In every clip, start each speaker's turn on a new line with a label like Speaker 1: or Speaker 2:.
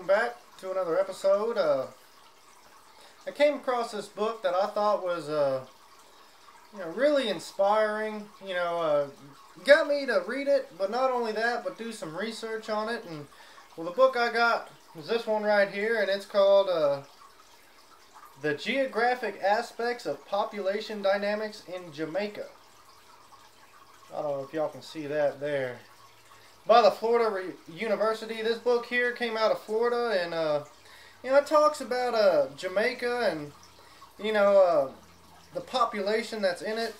Speaker 1: welcome back to another episode. I came across this book that I thought was, really inspiring. Got me to read it, but not only that, but do some research on it. And well, the book I got is this one right here, and it's called "The Geographic Aspects of Population Dynamics in Jamaica." I don't know if y'all can see that there. By the Florida University. This book here came out of Florida, and it talks about Jamaica and the population that's in it,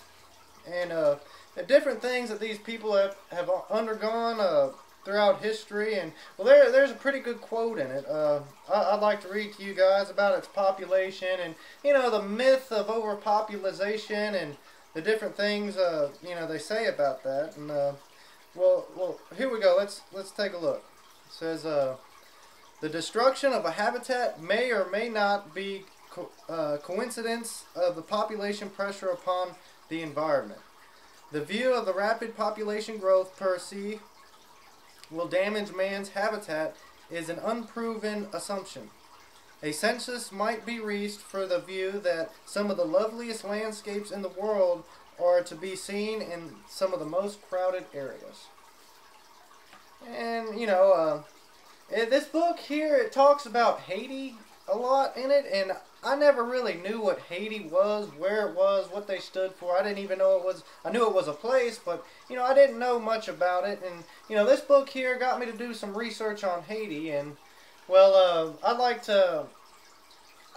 Speaker 1: and the different things that these people have undergone throughout history. And well, there's a pretty good quote in it. I'd like to read to you guys about its population and the myth of overpopulation and the different things they say about that. And well, here we go. Let's take a look. It says, the destruction of a habitat may or may not be coincidence of the population pressure upon the environment. The view of the rapid population growth per se will damage man's habitat is an unproven assumption. A census might be reached for the view that some of the loveliest landscapes in the world are to be seen in some of the most crowded areas. And, this book here, it talks about Haiti a lot in it, and I never really knew what Haiti was, where it was, what they stood for. I didn't even know it was, I knew it was a place, but, I didn't know much about it. And, this book here got me to do some research on Haiti, and, well,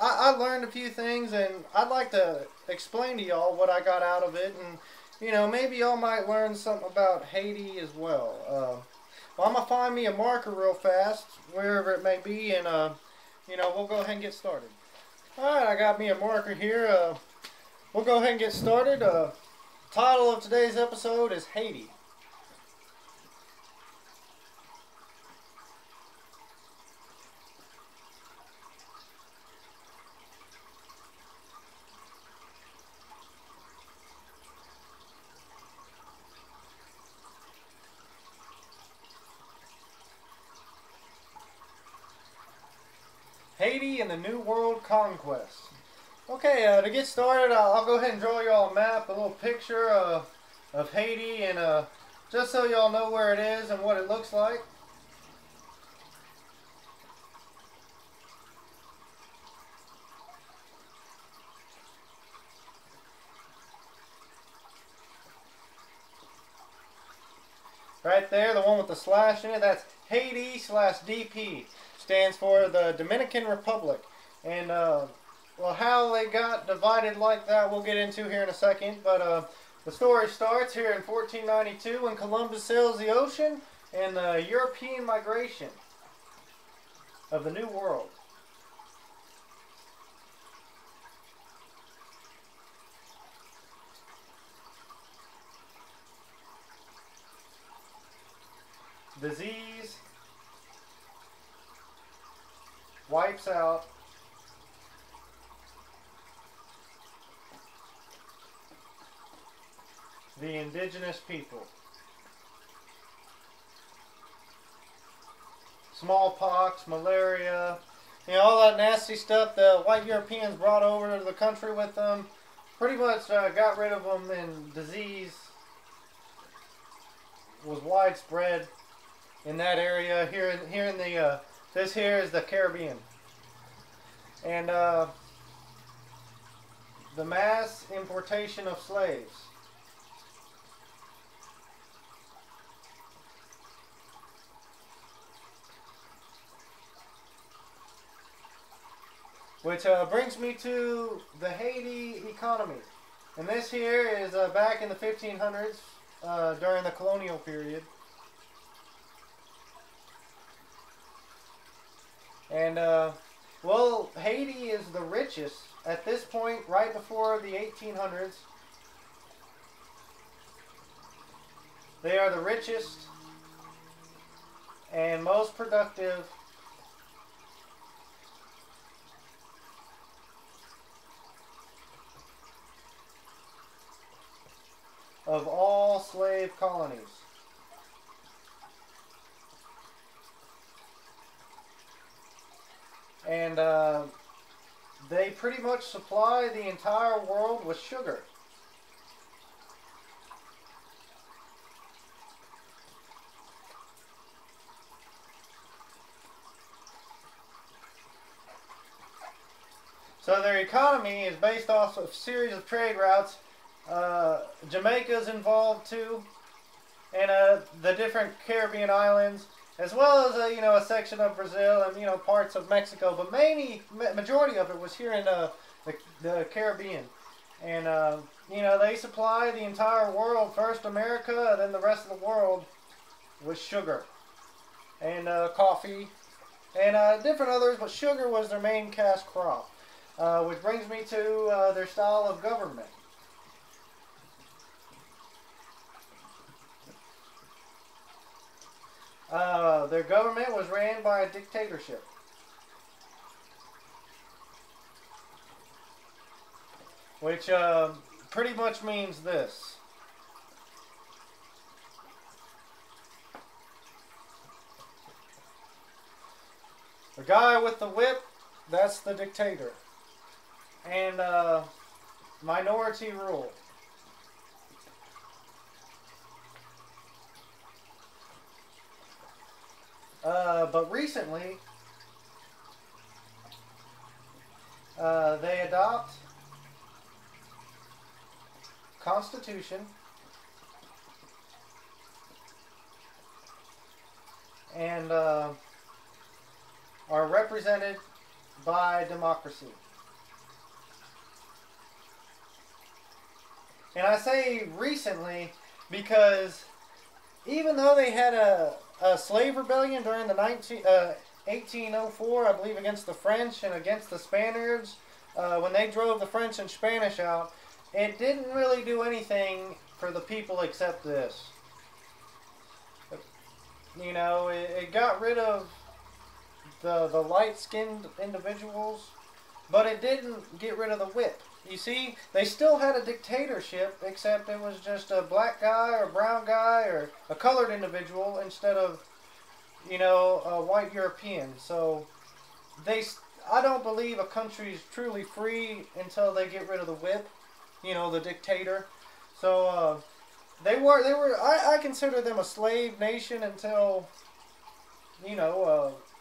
Speaker 1: I learned a few things, and I'd like to explain to y'all what I got out of it, and, maybe y'all might learn something about Haiti as well. Well, I'm going to find me a marker real fast, wherever it may be, and, we'll go ahead and get started. Alright, I got me a marker here. We'll go ahead and get started. Title of today's episode is Haiti. Haiti and the New World Conquest. Okay, to get started, I'll go ahead and draw y'all a map, a little picture of Haiti, and just so y'all know where it is and what it looks like. Right there, the one with the slash in it, that's Haiti/DP. Stands for the Dominican Republic. And, well, how they got divided like that, we'll get into here in a second. But the story starts here in 1492 when Columbus sails the ocean and the European migration of the New World. Disease wipes out the indigenous people. Smallpox, malaria, all that nasty stuff the white Europeans brought over to the country with them, pretty much got rid of them, and disease was widespread in that area. Here in the this here is the Caribbean, and the mass importation of slaves. Which brings me to the Haiti economy, and this here is back in the 1500s during the colonial period. And, well, Haiti is the richest at this point, right before the 1800s. They are the richest and most productive of all slave colonies. and they pretty much supply the entire world with sugar. So their economy is based off of a series of trade routes. Jamaica's involved too, and the different Caribbean islands, as well as a section of Brazil and parts of Mexico. But majority of it was here in the Caribbean, and they supply the entire world. First America, then the rest of the world with sugar and coffee and different others. But sugar was their main cash crop. Which brings me to their style of government. Their government was ran by a dictatorship. Which pretty much means this. The guy with the whip, that's the dictator. And minority rule. But recently, they adopt Constitution and are represented by democracy. And I say recently because even though they had a slave rebellion during the 1804, I believe, against the French and against the Spaniards, when they drove the French and Spanish out, it didn't really do anything for the people except this. It got rid of the light-skinned individuals, but it didn't get rid of the whip. You see, they still had a dictatorship, except it was just a black guy or a brown guy or a colored individual instead of, a white European. So I don't believe a country is truly free until they get rid of the whip, the dictator. So I consider them a slave nation until,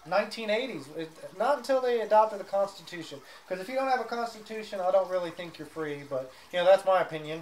Speaker 1: 1980s. Not until they adopted a constitution. Because if you don't have a constitution, I don't really think you're free. But, that's my opinion.